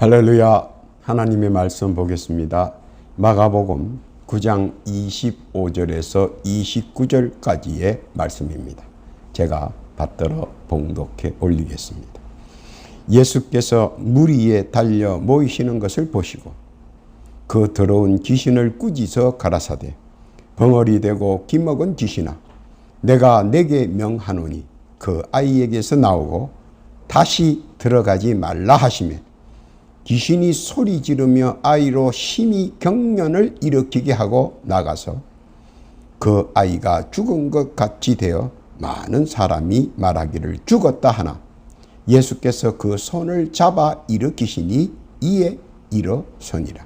할렐루야. 하나님의 말씀 보겠습니다. 마가복음 9장 25절에서 29절까지의 말씀입니다. 제가 받들어 봉독해 올리겠습니다. 예수께서 무리에 달려 모이시는 것을 보시고 그 더러운 귀신을 꾸짖어 가라사대 벙어리 되고 기먹은 귀신아, 내가 내게 명하노니 그 아이에게서 나오고 다시 들어가지 말라 하시매, 귀신이 소리 지르며 아이로 심히 경련을 일으키게 하고 나가서 그 아이가 죽은 것 같이 되어 많은 사람이 말하기를 죽었다 하나, 예수께서 그 손을 잡아 일으키시니 이에 일어서니라.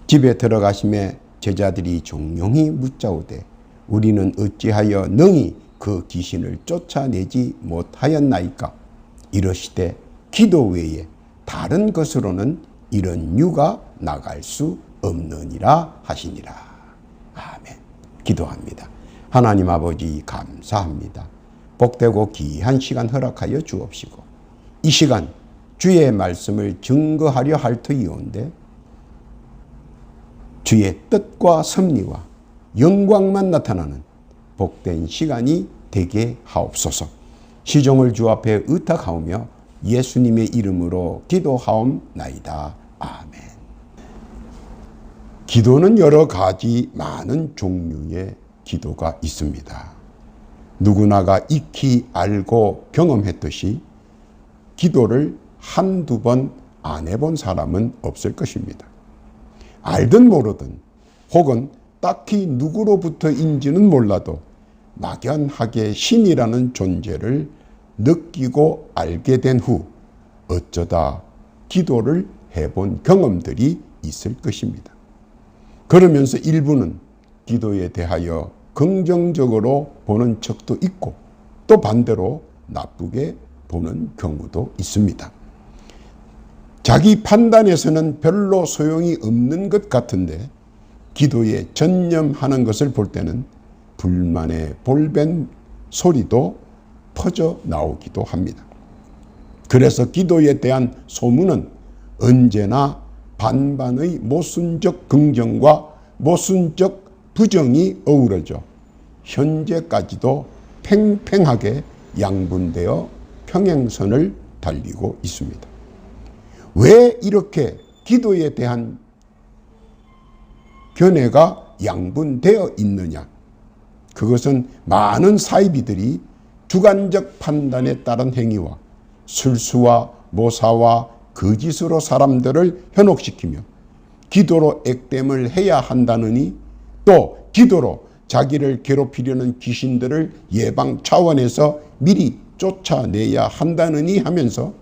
집에 들어가심에 제자들이 종용히 묻자오되 우리는 어찌하여 능히 그 귀신을 쫓아내지 못하였나이까? 이러시되 기도 외에 다른 것으로는 이런 유가 나갈 수 없느니라 하시니라. 아멘. 기도합니다. 하나님 아버지 감사합니다. 복되고 귀한 시간 허락하여 주옵시고 이 시간 주의 말씀을 증거하려 할 터이온데 주의 뜻과 섭리와 영광만 나타나는 복된 시간이 되게 하옵소서. 시종을 주 앞에 의탁하오며 예수님의 이름으로 기도하옵나이다. 아멘. 기도는 여러 가지 많은 종류의 기도가 있습니다. 누구나가 익히 알고 경험했듯이 기도를 한두 번 안 해본 사람은 없을 것입니다. 알든 모르든 혹은 딱히 누구로부터인지는 몰라도 막연하게 신이라는 존재를 느끼고 알게 된 후 어쩌다 기도를 해본 경험들이 있을 것입니다. 그러면서 일부는 기도에 대하여 긍정적으로 보는 척도 있고 또 반대로 나쁘게 보는 경우도 있습니다. 자기 판단에서는 별로 소용이 없는 것 같은데 기도에 전념하는 것을 볼 때는 불만의 볼벤 소리도 퍼져 나오기도 합니다. 그래서 기도에 대한 소문은 언제나 반반의 모순적 긍정과 모순적 부정이 어우러져 현재까지도 팽팽하게 양분되어 평행선을 달리고 있습니다. 왜 이렇게 기도에 대한 견해가 양분되어 있느냐? 그것은 많은 사이비들이 주관적 판단에 따른 행위와 술수와 모사와 거짓으로 사람들을 현혹시키며 기도로 액땜을 해야 한다느니 또 기도로 자기를 괴롭히려는 귀신들을 예방 차원에서 미리 쫓아내야 한다느니 하면서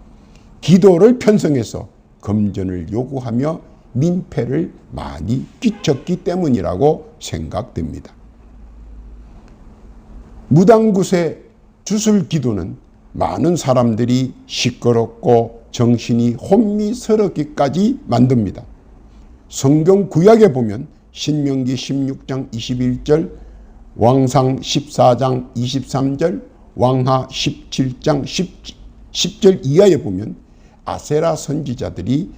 기도를 편성해서 금전을 요구하며 민폐를 많이 끼쳤기 때문이라고 생각됩니다. 무당굿의 주술 기도는 많은 사람들이 시끄럽고 정신이 혼미스럽기까지 만듭니다. 성경 구약에 보면 신명기 16장 21절, 왕상 14장 23절, 왕하 17장 10절 이하에 보면 아세라 선지자들이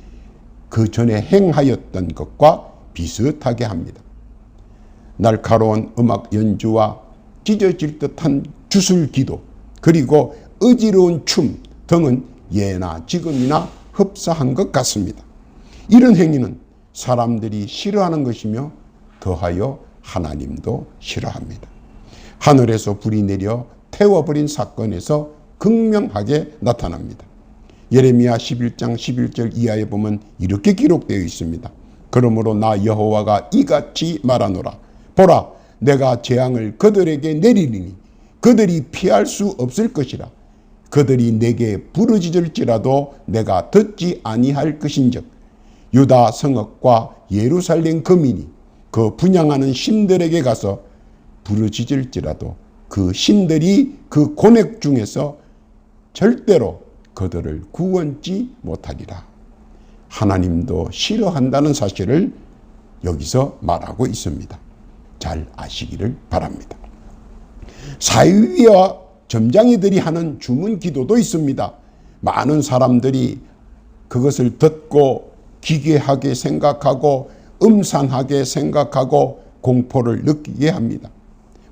그 전에 행하였던 것과 비슷하게 합니다. 날카로운 음악 연주와 찢어질 듯한 주술 기도 그리고 어지러운 춤 등은 예나 지금이나 흡사한 것 같습니다. 이런 행위는 사람들이 싫어하는 것이며 더하여 하나님도 싫어합니다. 하늘에서 불이 내려 태워버린 사건에서 극명하게 나타납니다. 예레미야 11장 11절 이하에 보면 이렇게 기록되어 있습니다. 그러므로 나 여호와가 이같이 말하노라. 보라, 내가 재앙을 그들에게 내리리니 그들이 피할 수 없을 것이라. 그들이 내게 부르짖을지라도 내가 듣지 아니할 것인즉 유다 성읍과 예루살렘 거민이 그 분향하는 신들에게 가서 부르짖을지라도 그 신들이 그 고뇌 중에서 절대로 그들을 구원치 못하리라. 하나님도 싫어한다는 사실을 여기서 말하고 있습니다. 잘 아시기를 바랍니다. 사위와 점장이들이 하는 주문 기도도 있습니다. 많은 사람들이 그것을 듣고 기괴하게 생각하고 음산하게 생각하고 공포를 느끼게 합니다.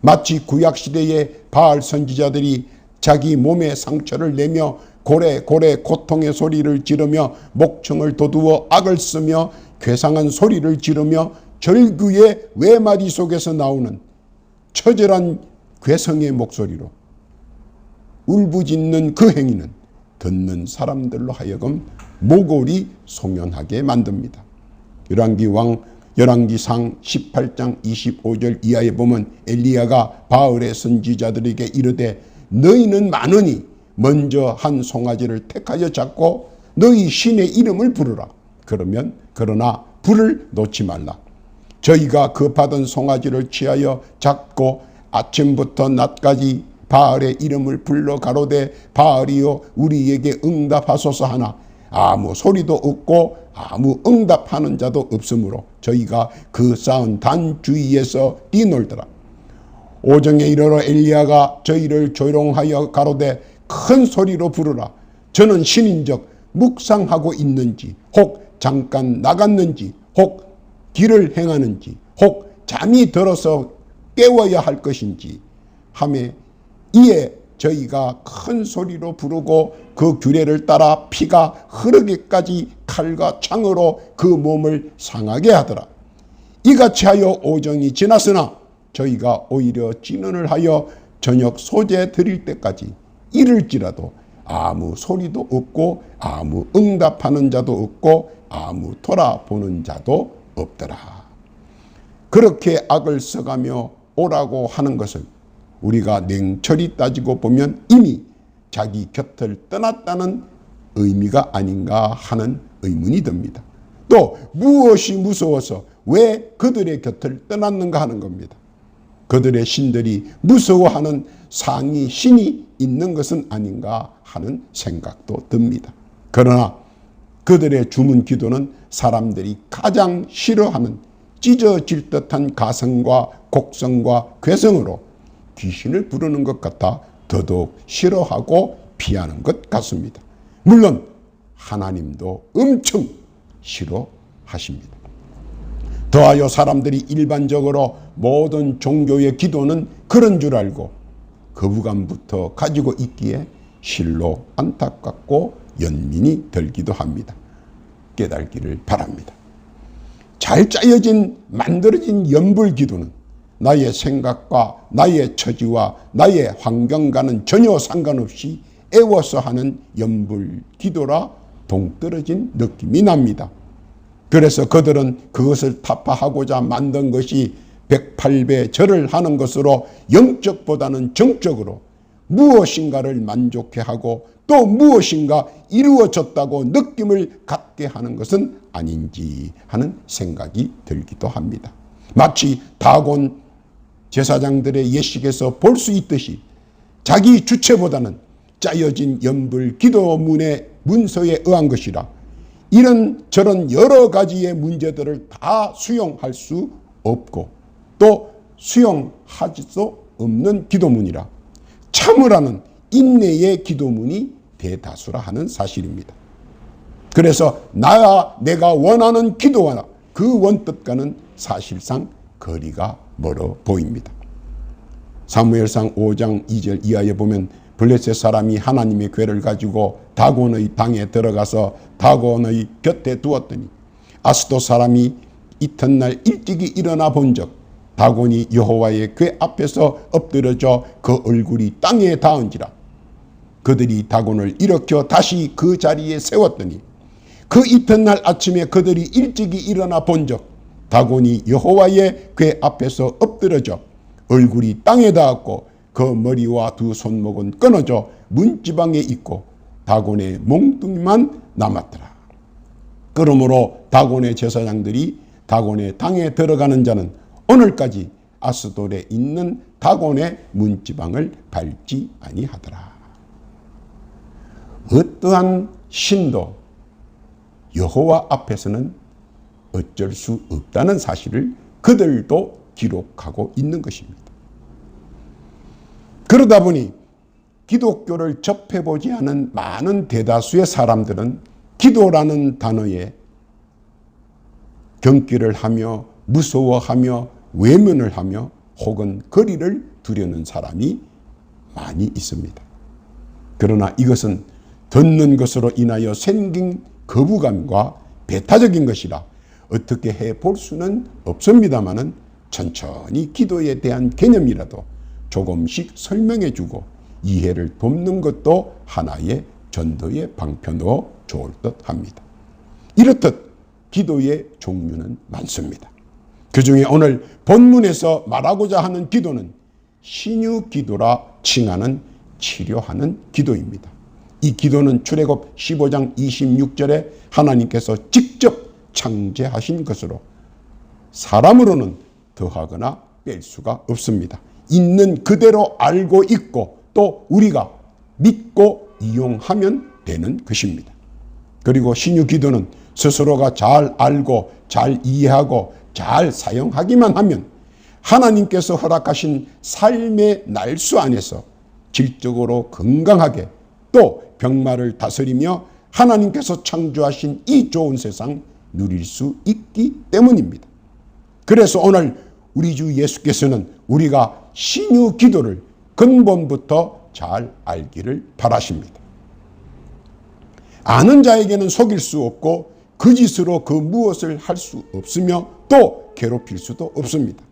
마치 구약시대의 바알 선지자들이 자기 몸에 상처를 내며 고래고래 고통의 소리를 지르며 목청을 돋우어 악을 쓰며 괴상한 소리를 지르며 절규의 외마디 속에서 나오는 처절한 괴성의 목소리로 울부짖는 그 행위는 듣는 사람들로 하여금 모골이 송연하게 만듭니다. 열왕기상 18장 25절 이하에 보면 엘리야가 바알의 선지자들에게 이르되 너희는 많으니 먼저 한 송아지를 택하여 잡고 너희 신의 이름을 부르라. 그러나 불을 놓지 말라. 저희가 그 받은 송아지를 취하여 잡고 아침부터 낮까지 바알의 이름을 불러 가로되 바알이여 우리에게 응답하소서 하나 아무 소리도 없고 아무 응답하는 자도 없으므로 저희가 그 쌓은 단 주위에서 뛰놀더라. 오정에 이르러 엘리야가 저희를 조롱하여 가로되 큰 소리로 부르라. 저는 신인적 묵상하고 있는지 혹 잠깐 나갔는지 혹 길을 행하는지 혹 잠이 들어서 깨워야 할 것인지 하매 이에 저희가 큰 소리로 부르고 그 규례를 따라 피가 흐르기까지 칼과 창으로 그 몸을 상하게 하더라. 이같이 하여 오정이 지났으나 저희가 오히려 진언을 하여 저녁 소재 드릴 때까지 이를지라도 아무 소리도 없고 아무 응답하는 자도 없고 아무 돌아보는 자도 없더라. 그렇게 악을 써가며 오라고 하는 것을 우리가 냉철히 따지고 보면 이미 자기 곁을 떠났다는 의미가 아닌가 하는 의문이 듭니다. 또 무엇이 무서워서 왜 그들의 곁을 떠났는가 하는 겁니다. 그들의 신들이 무서워하는 상위 신이 있는 것은 아닌가 하는 생각도 듭니다. 그러나 그들의 주문 기도는 사람들이 가장 싫어하는 찢어질 듯한 가성과 곡성과 괴성으로 귀신을 부르는 것 같아 더더욱 싫어하고 피하는 것 같습니다. 물론 하나님도 엄청 싫어하십니다. 더하여 사람들이 일반적으로 모든 종교의 기도는 그런 줄 알고 거부감부터 가지고 있기에 실로 안타깝고 연민이 들기도 합니다. 깨달기를 바랍니다. 잘 짜여진 만들어진 연불 기도는 나의 생각과 나의 처지와 나의 환경과는 전혀 상관없이 애워서 하는 연불 기도라 동떨어진 느낌이 납니다. 그래서 그들은 그것을 타파하고자 만든 것이 108배 절을 하는 것으로 영적보다는 정적으로 무엇인가를 만족해 하고 또 무엇인가 이루어졌다고 느낌을 갖게 하는 것은 아닌지 하는 생각이 들기도 합니다. 마치 다곤 제사장들의 예식에서 볼 수 있듯이 자기 주체보다는 짜여진 연불 기도문의 문서에 의한 것이라 이런 저런 여러 가지의 문제들을 다 수용할 수 없고 또 수용할 수 없는 기도문이라 참으라는 인내의 기도문이 대다수라 하는 사실입니다. 그래서 내가 원하는 기도와 그 원뜻과는 사실상 거리가 멀어 보입니다. 사무엘상 5장 2절 이하에 보면 블레셋 사람이 하나님의 궤를 가지고 다곤의 당에 들어가서 다곤의 곁에 두었더니 아스도 사람이 이튿날 일찍이 일어나 본즉 다곤이 여호와의 궤 앞에서 엎드려져 그 얼굴이 땅에 닿은지라. 그들이 다곤을 일으켜 다시 그 자리에 세웠더니 그 이튿날 아침에 그들이 일찍이 일어나 본즉 다곤이 여호와의 궤 앞에서 엎드려져 얼굴이 땅에 닿았고 그 머리와 두 손목은 끊어져 문지방에 있고 다곤의 몽둥이만 남았더라. 그러므로 다곤의 제사장들이 다곤의 당에 들어가는 자는 오늘까지 아스돌에 있는 다곤의 문지방을 밟지 아니하더라. 어떠한 신도 여호와 앞에서는 어쩔 수 없다는 사실을 그들도 기록하고 있는 것입니다. 그러다 보니 기독교를 접해보지 않은 많은 대다수의 사람들은 기도라는 단어에 경기를 하며 무서워하며 외면을 하며 혹은 거리를 두려는 사람이 많이 있습니다. 그러나 이것은 듣는 것으로 인하여 생긴 거부감과 배타적인 것이라 어떻게 해볼 수는 없습니다마는 천천히 기도에 대한 개념이라도 조금씩 설명해주고 이해를 돕는 것도 하나의 전도의 방편으로 좋을 듯 합니다. 이렇듯 기도의 종류는 많습니다. 그 중에 오늘 본문에서 말하고자 하는 기도는 신유 기도라 칭하는 치료하는 기도입니다. 이 기도는 출애굽 15장 26절에 하나님께서 직접 창제하신 것으로 사람으로는 더하거나 뺄 수가 없습니다. 있는 그대로 알고 있고 또 우리가 믿고 이용하면 되는 것입니다. 그리고 신유 기도는 스스로가 잘 알고 잘 이해하고 잘 사용하기만 하면 하나님께서 허락하신 삶의 날수 안에서 질적으로 건강하게 또 병마를 다스리며 하나님께서 창조하신 이 좋은 세상 누릴 수 있기 때문입니다. 그래서 오늘 우리 주 예수께서는 우리가 신유 기도를 근본부터 잘 알기를 바라십니다. 아는 자에게는 속일 수 없고 거짓으로 그 무엇을 할 수 없으며 또 괴롭힐 수도 없습니다.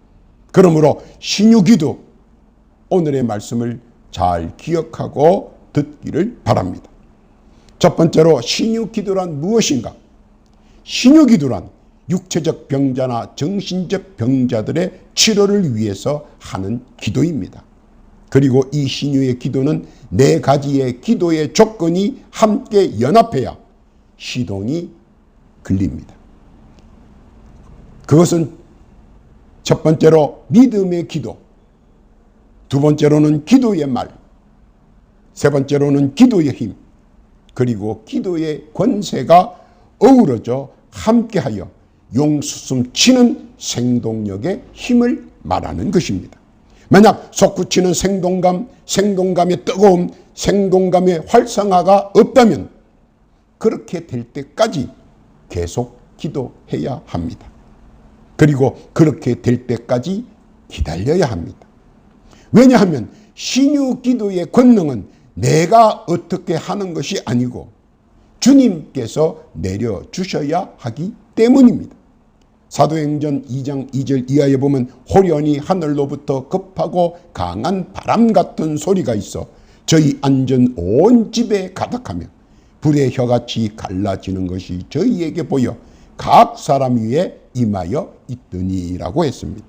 그러므로 신유 기도 오늘의 말씀을 잘 기억하고 듣기를 바랍니다. 첫 번째로 신유 기도란 무엇인가? 신유 기도란 육체적 병자나 정신적 병자들의 치료를 위해서 하는 기도입니다. 그리고 이 신유의 기도는 네 가지의 기도의 조건이 함께 연합해야 시동이 걸립니다. 그것은 첫 번째로 믿음의 기도, 두 번째로는 기도의 말, 세 번째로는 기도의 힘, 그리고 기도의 권세가 어우러져 함께하여 용수숨 치는 생동력의 힘을 말하는 것입니다. 만약 솟구치는 생동감의 뜨거움, 생동감의 활성화가 없다면 그렇게 될 때까지 계속 기도해야 합니다. 그리고 그렇게 될 때까지 기다려야 합니다. 왜냐하면 신유 기도의 권능은 내가 어떻게 하는 것이 아니고 주님께서 내려주셔야 하기 때문입니다. 사도행전 2장 2절 이하에 보면 호련히 하늘로부터 급하고 강한 바람 같은 소리가 있어 저희 앉은 온 집에 가득하며 불의 혀같이 갈라지는 것이 저희에게 보여 각 사람 위에 임하여 있더니라고 했습니다.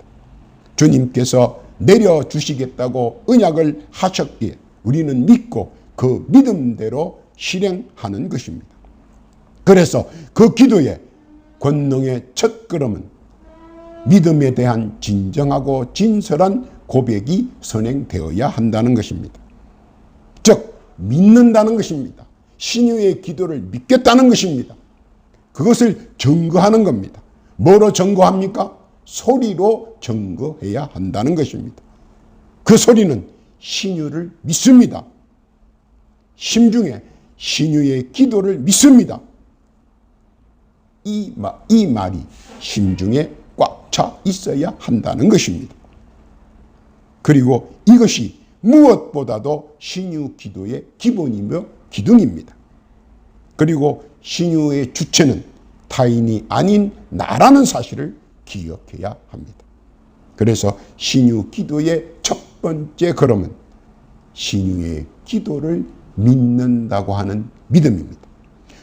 주님께서 내려주시겠다고 언약을 하셨기에 우리는 믿고 그 믿음대로 실행하는 것입니다. 그래서 그 기도의 권능의 첫 걸음은 믿음에 대한 진정하고 진솔한 고백이 선행되어야 한다는 것입니다. 즉 믿는다는 것입니다. 신유의 기도를 믿겠다는 것입니다. 그것을 증거하는 겁니다. 뭐로 증거합니까? 소리로 증거해야 한다는 것입니다. 그 소리는 신유를 믿습니다. 심중에 신유의 기도를 믿습니다. 이 말이 심중에 꽉 차 있어야 한다는 것입니다. 그리고 이것이 무엇보다도 신유 기도의 기본이며 기둥입니다. 그리고 신유의 주체는 타인이 아닌 나라는 사실을 기억해야 합니다. 그래서 신유 기도의 첫 번째 걸음은 신유의 기도를 믿는다고 하는 믿음입니다.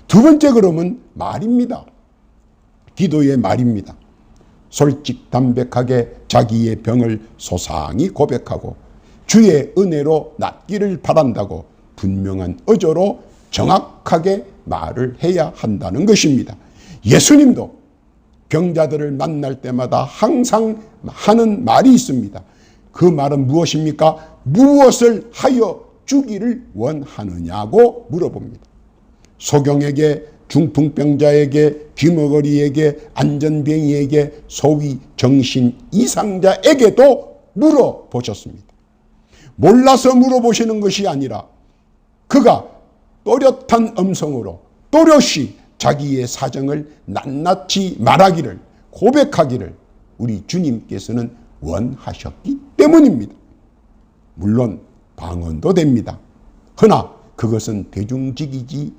두 번째 걸음은 말입니다. 기도의 말입니다. 솔직담백하게 자기의 병을 소상히 고백하고 주의 은혜로 낫기를 바란다고 분명한 어조로 정확하게 말을 해야 한다는 것입니다. 예수님도 병자들을 만날 때마다 항상 하는 말이 있습니다. 그 말은 무엇입니까? 무엇을 하여 주기를 원하느냐고 물어봅니다. 소경에게, 중풍병자에게, 귀머거리에게, 안전뱅이에게, 소위 정신 이상자에게도 물어보셨습니다. 몰라서 물어보시는 것이 아니라 그가 또렷한 음성으로 또렷이 자기의 사정을 낱낱이 말하기를, 고백하기를 우리 주님께서는 원하셨기 때문입니다. 물론 방언도 됩니다. 그러나 그것은 대중적이지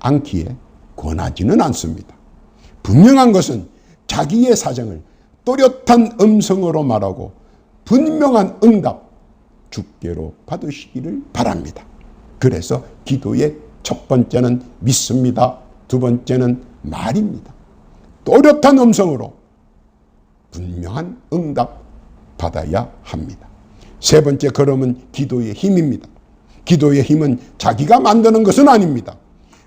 않기에 권하지는 않습니다. 분명한 것은 자기의 사정을 또렷한 음성으로 말하고 분명한 응답 주께로 받으시기를 바랍니다. 그래서 기도의 첫 번째는 믿습니다. 두 번째는 말입니다. 또렷한 음성으로 분명한 응답 받아야 합니다. 세 번째 걸음은 기도의 힘입니다. 기도의 힘은 자기가 만드는 것은 아닙니다.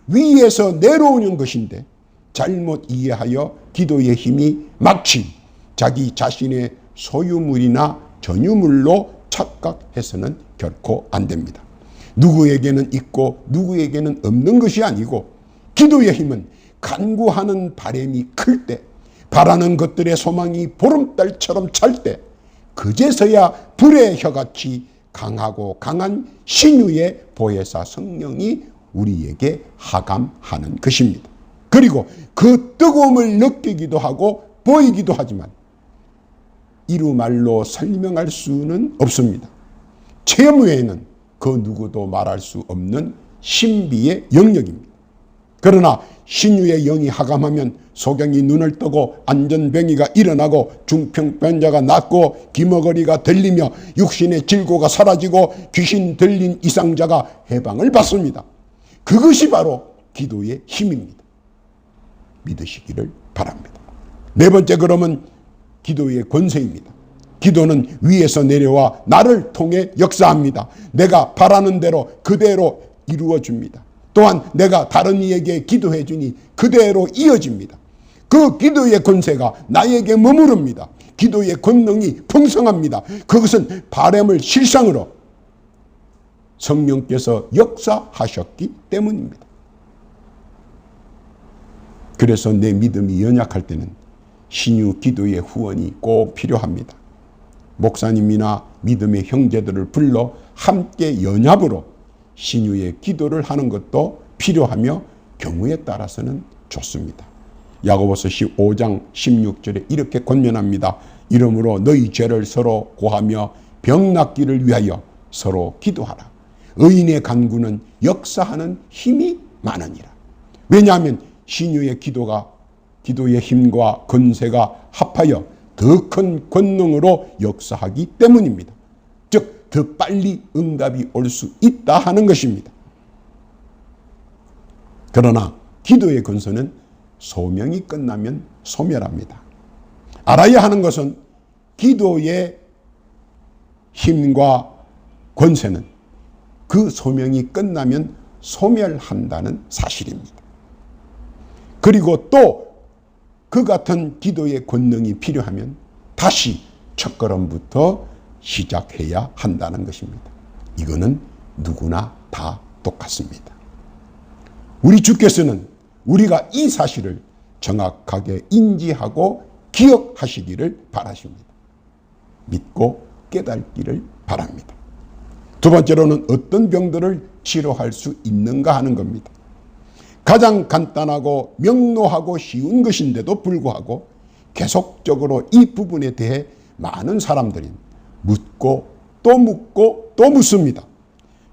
위에서 내려오는 것인데 잘못 이해하여 기도의 힘이 마치 자기 자신의 소유물이나 전유물로 착각해서는 결코 안 됩니다. 누구에게는 있고 누구에게는 없는 것이 아니고, 기도의 힘은 간구하는 바람이 클 때, 바라는 것들의 소망이 보름달처럼 찰 때, 그제서야 불의 혀같이 강하고 강한 신유의 보혜사 성령이 우리에게 하감하는 것입니다. 그리고 그 뜨거움을 느끼기도 하고 보이기도 하지만 이루 말로 설명할 수는 없습니다. 체험 외에는 그 누구도 말할 수 없는 신비의 영역입니다. 그러나 신유의 영이 하감하면 소경이 눈을 뜨고 안전병이가 일어나고 중풍병자가 낫고 기머거리가 들리며 육신의 질고가 사라지고 귀신 들린 이상자가 해방을 받습니다. 그것이 바로 기도의 힘입니다. 믿으시기를 바랍니다. 네 번째 걸음은 기도의 권세입니다. 기도는 위에서 내려와 나를 통해 역사합니다. 내가 바라는 대로 그대로 이루어줍니다. 또한 내가 다른 이에게 기도해 주니 그대로 이어집니다. 그 기도의 권세가 나에게 머무릅니다. 기도의 권능이 풍성합니다. 그것은 바람을 실상으로 성령께서 역사하셨기 때문입니다. 그래서 내 믿음이 연약할 때는 신유 기도의 후원이 꼭 필요합니다. 목사님이나 믿음의 형제들을 불러 함께 연합으로 신유의 기도를 하는 것도 필요하며 경우에 따라서는 좋습니다. 야고보서 15장 16절에 이렇게 권면합니다. 이러므로 너희 죄를 서로 고하며 병 낫기를 위하여 서로 기도하라. 의인의 간구는 역사하는 힘이 많으니라. 왜냐하면 신유의 기도의 힘과 권세가 합하여 더 큰 권능으로 역사하기 때문입니다. 즉, 더 빨리 응답이 올 수 있다 하는 것입니다. 그러나 기도의 권세는 소명이 끝나면 소멸합니다. 알아야 하는 것은 기도의 힘과 권세는 그 소명이 끝나면 소멸한다는 사실입니다. 그리고 또 그 같은 기도의 권능이 필요하면 다시 첫걸음부터 시작해야 한다는 것입니다. 이거는 누구나 다 똑같습니다. 우리 주께서는 우리가 이 사실을 정확하게 인지하고 기억하시기를 바라십니다. 믿고 깨닫기를 바랍니다. 두 번째로는 어떤 병들을 치료할 수 있는가 하는 겁니다. 가장 간단하고 명료하고 쉬운 것인데도 불구하고 계속적으로 이 부분에 대해 많은 사람들이 묻고 또 묻고 또 묻습니다.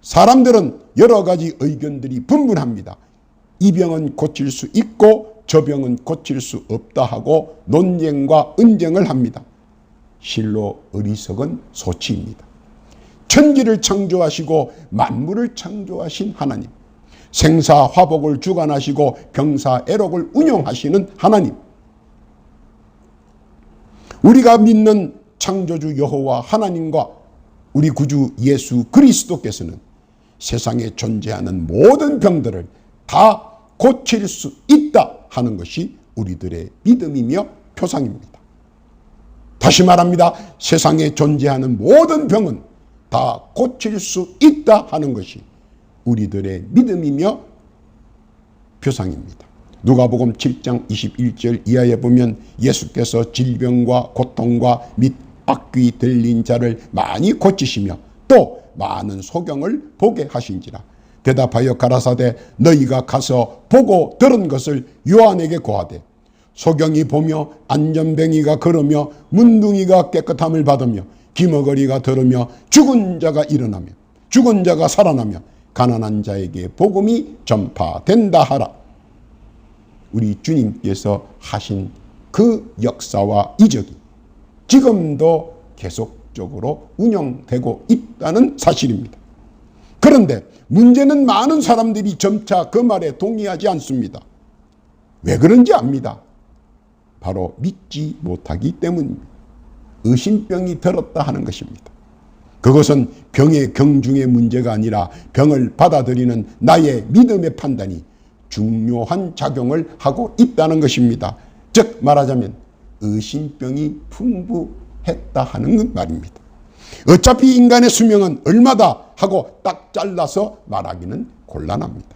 사람들은 여러 가지 의견들이 분분합니다. 이 병은 고칠 수 있고 저 병은 고칠 수 없다 하고 논쟁과 언쟁을 합니다. 실로 어리석은 소치입니다. 천지를 창조하시고 만물을 창조하신 하나님, 생사화복을 주관하시고 병사애록을 운영하시는 하나님, 우리가 믿는 창조주 여호와 하나님과 우리 구주 예수 그리스도께서는 세상에 존재하는 모든 병들을 다 고칠 수 있다 하는 것이 우리들의 믿음이며 표상입니다. 다시 말합니다. 세상에 존재하는 모든 병은 다 고칠 수 있다 하는 것이 우리들의 믿음이며 표상입니다. 누가복음 7장 21절 이하에 보면 예수께서 질병과 고통과 및 악귀 들린 자를 많이 고치시며 또 많은 소경을 보게 하신지라. 대답하여 가라사대 너희가 가서 보고 들은 것을 요한에게 고하되 소경이 보며 안전뱅이가 걸으며 문둥이가 깨끗함을 받으며 기머거리가 들으며 죽은 자가 일어나며 죽은 자가 살아나며 가난한 자에게 복음이 전파된다 하라. 우리 주님께서 하신 그 역사와 이적이 지금도 계속적으로 운영되고 있다는 사실입니다. 그런데 문제는 많은 사람들이 점차 그 말에 동의하지 않습니다. 왜 그런지 압니다. 바로 믿지 못하기 때문입니다. 의심병이 들었다 하는 것입니다. 그것은 병의 경중의 문제가 아니라 병을 받아들이는 나의 믿음의 판단이 중요한 작용을 하고 있다는 것입니다. 즉 말하자면 의심병이 풍부했다 하는 말입니다. 어차피 인간의 수명은 얼마다 하고 딱 잘라서 말하기는 곤란합니다.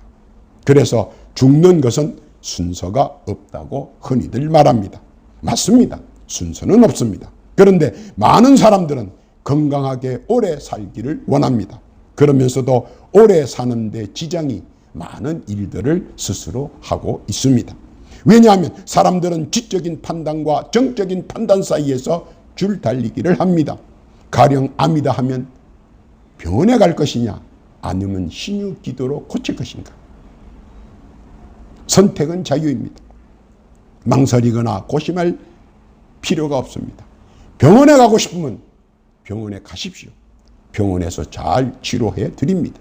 그래서 죽는 것은 순서가 없다고 흔히들 말합니다. 맞습니다. 순서는 없습니다. 그런데 많은 사람들은 건강하게 오래 살기를 원합니다. 그러면서도 오래 사는데 지장이 많은 일들을 스스로 하고 있습니다. 왜냐하면 사람들은 지적인 판단과 정적인 판단 사이에서 줄 달리기를 합니다. 가령 암이다 하면 병원에 갈 것이냐 아니면 신유 기도로 고칠 것인가. 선택은 자유입니다. 망설이거나 고심할 필요가 없습니다. 병원에 가고 싶으면 병원에 가십시오. 병원에서 잘 치료해 드립니다.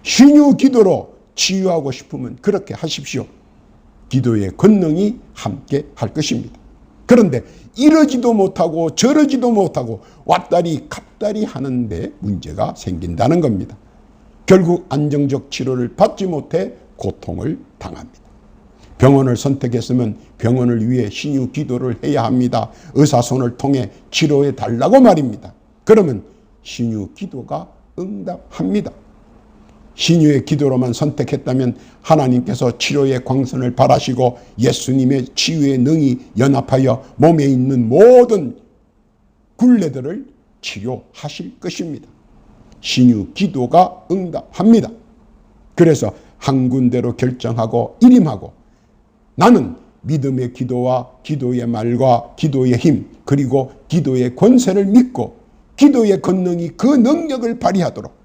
신유 기도로 치유하고 싶으면 그렇게 하십시오. 기도의 권능이 함께 할 것입니다. 그런데 이러지도 못하고 저러지도 못하고 왔다리 갔다리 하는데 문제가 생긴다는 겁니다. 결국 안정적 치료를 받지 못해 고통을 당합니다. 병원을 선택했으면 병원을 위해 신유 기도를 해야 합니다. 의사손을 통해 치료해 달라고 말입니다. 그러면 신유 기도가 응답합니다. 신유의 기도로만 선택했다면 하나님께서 치료의 광선을 발하시고 예수님의 치유의 능이 연합하여 몸에 있는 모든 굴레들을 치료하실 것입니다. 신유 기도가 응답합니다. 그래서 한 군데로 결정하고 일임하고 나는 믿음의 기도와 기도의 말과 기도의 힘 그리고 기도의 권세를 믿고 기도의 권능이 그 능력을 발휘하도록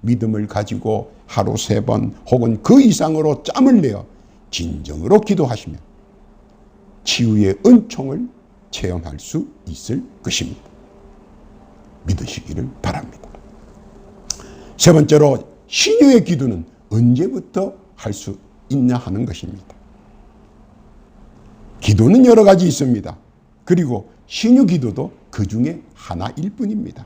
믿음을 가지고 하루 3번 혹은 그 이상으로 짬을 내어 진정으로 기도하시면 치유의 은총을 체험할 수 있을 것입니다. 믿으시기를 바랍니다. 세 번째로 신유의 기도는 언제부터 할 수 있냐 하는 것입니다. 기도는 여러 가지 있습니다. 그리고 신유 기도도 그 중에 하나일 뿐입니다.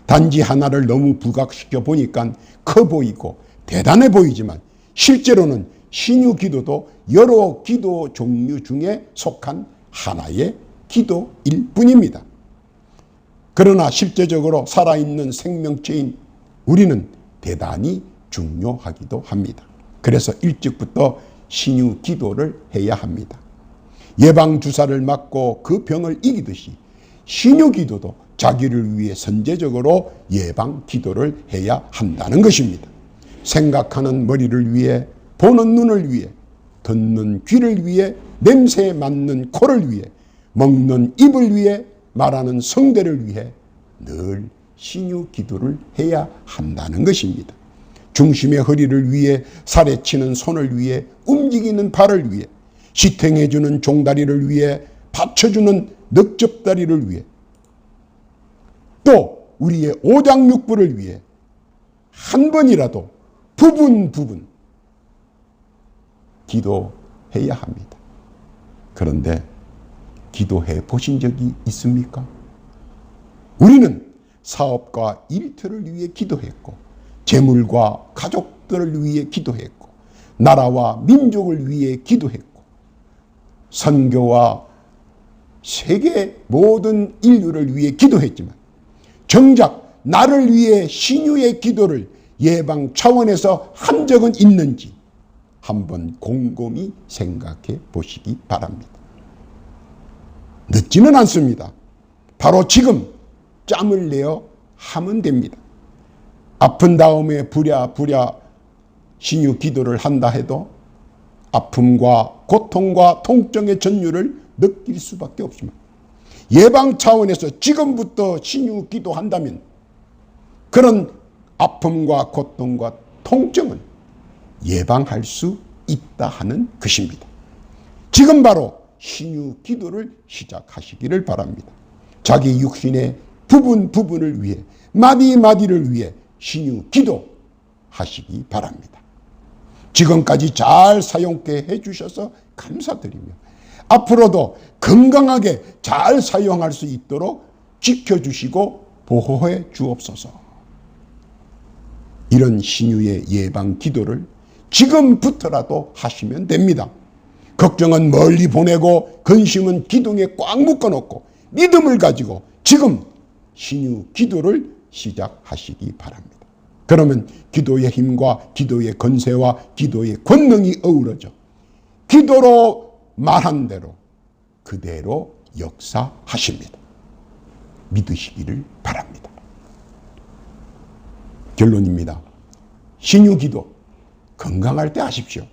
단지 하나를 너무 부각시켜 보니까 커 보이고 대단해 보이지만 실제로는 신유 기도도 여러 기도 종류 중에 속한 하나의 기도일 뿐입니다. 그러나 실제적으로 살아있는 생명체인 우리는 대단히 중요하기도 합니다. 그래서 일찍부터 신유 기도를 해야 합니다. 예방주사를 맞고 그 병을 이기듯이 신유 기도도 자기를 위해 선제적으로 예방 기도를 해야 한다는 것입니다. 생각하는 머리를 위해, 보는 눈을 위해, 듣는 귀를 위해, 냄새에 맡는 코를 위해, 먹는 입을 위해, 말하는 성대를 위해 늘 신유 기도를 해야 한다는 것입니다. 중심의 허리를 위해, 살에 치는 손을 위해, 움직이는 발을 위해, 지탱해주는 종다리를 위해, 받쳐주는 넉접다리를 위해, 또 우리의 오장육부를 위해 한 번이라도 부분 기도해야 합니다. 그런데 기도해 보신 적이 있습니까? 우리는 사업과 일터를 위해 기도했고 재물과 가족들을 위해 기도했고 나라와 민족을 위해 기도했고 선교와 세계 모든 인류를 위해 기도했지만 정작 나를 위해 신유의 기도를 예방 차원에서 한 적은 있는지 한번 곰곰이 생각해 보시기 바랍니다. 늦지는 않습니다. 바로 지금 짬을 내어 하면 됩니다. 아픈 다음에 부랴부랴 신유 기도를 한다 해도 아픔과 고통과 통증의 전율을 느낄 수밖에 없습니다. 예방 차원에서 지금부터 신유 기도한다면 그런 아픔과 고통과 통증은 예방할 수 있다 하는 것입니다. 지금 바로 신유 기도를 시작하시기를 바랍니다. 자기 육신의 부분을 위해, 마디마디를 위해 신유 기도하시기 바랍니다. 지금까지 잘 사용케 해주셔서 감사드리며 앞으로도 건강하게 잘 사용할 수 있도록 지켜주시고 보호해 주옵소서. 이런 신유의 예방 기도를 지금부터라도 하시면 됩니다. 걱정은 멀리 보내고 근심은 기둥에 꽉 묶어놓고 믿음을 가지고 지금 신유 기도를 시작하시기 바랍니다. 그러면 기도의 힘과 기도의 건세와 기도의 권능이 어우러져 기도로 말한 대로 그대로 역사하십니다. 믿으시기를 바랍니다. 결론입니다. 신유 기도 건강할 때 하십시오.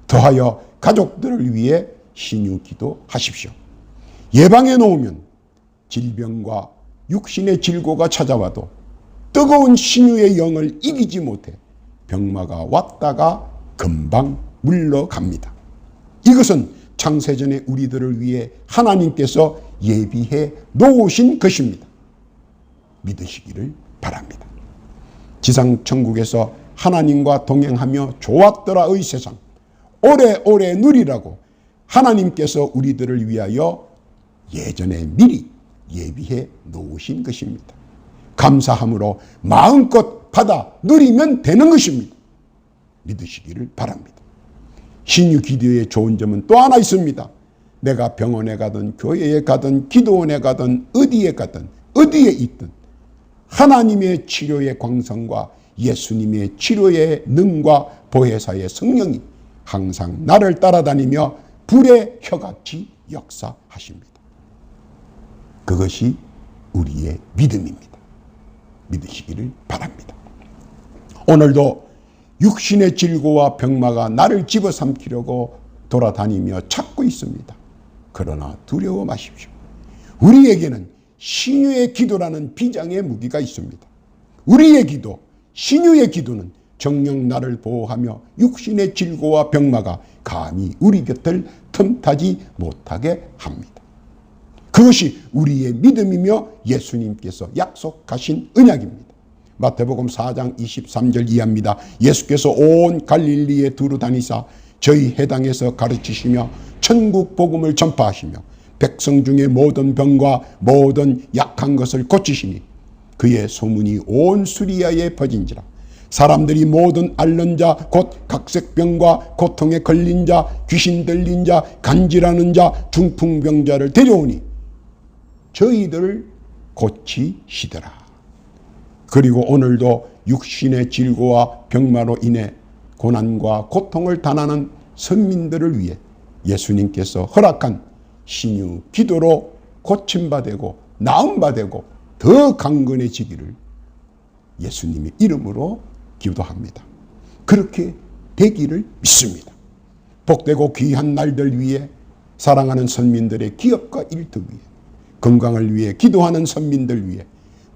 더하여 가족들을 위해 신유 기도 하십시오. 예방해 놓으면 질병과 육신의 질고가 찾아와도 뜨거운 신유의 영을 이기지 못해 병마가 왔다가 금방 물러갑니다. 이것은 창세전에 우리들을 위해 하나님께서 예비해 놓으신 것입니다. 믿으시기를 바랍니다. 지상천국에서 하나님과 동행하며 좋았더라의 세상 오래오래 누리라고 하나님께서 우리들을 위하여 예전에 미리 예비해 놓으신 것입니다. 감사함으로 마음껏 받아 누리면 되는 것입니다. 믿으시기를 바랍니다. 신유 기도의 좋은 점은 또 하나 있습니다. 내가 병원에 가든 교회에 가든 기도원에 가든 어디에 가든 어디에 있든 하나님의 치료의 광선과 예수님의 치료의 능과 보혜사의 성령이 항상 나를 따라다니며 불의 혀같이 역사하십니다. 그것이 우리의 믿음입니다. 믿으시기를 바랍니다. 오늘도 육신의 질고와 병마가 나를 집어삼키려고 돌아다니며 찾고 있습니다. 그러나 두려워 마십시오. 우리에게는 신유의 기도라는 비장의 무기가 있습니다. 우리의 기도, 신유의 기도는 정녕 나를 보호하며 육신의 질고와 병마가 감히 우리 곁을 틈타지 못하게 합니다. 그것이 우리의 믿음이며 예수님께서 약속하신 언약입니다. 마태복음 4장 23절 이하입니다. 예수께서 온 갈릴리에 두루 다니사 저희 해당에서 가르치시며 천국 복음을 전파하시며 백성 중에 모든 병과 모든 약한 것을 고치시니 그의 소문이 온 수리아에 퍼진지라. 사람들이 모든 앓는 자 곧 각색병과 고통에 걸린 자 귀신 들린 자 간질하는 자 중풍병자를 데려오니 저희들을 고치시더라. 그리고 오늘도 육신의 질고와 병마로 인해 고난과 고통을 당하는 선민들을 위해 예수님께서 허락한 신유 기도로 고침받고 나음받고 더 강건해지기를 예수님의 이름으로 기도합니다. 그렇게 되기를 믿습니다. 복되고 귀한 날들 위해 사랑하는 선민들의 기업과 일터 위해 건강을 위해 기도하는 선민들 위해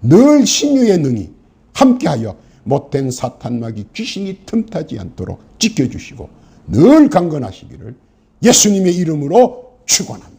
늘 신유의 능이 함께하여 못된 사탄마귀 귀신이 틈타지 않도록 지켜주시고 늘 강건하시기를 예수님의 이름으로 축원합니다.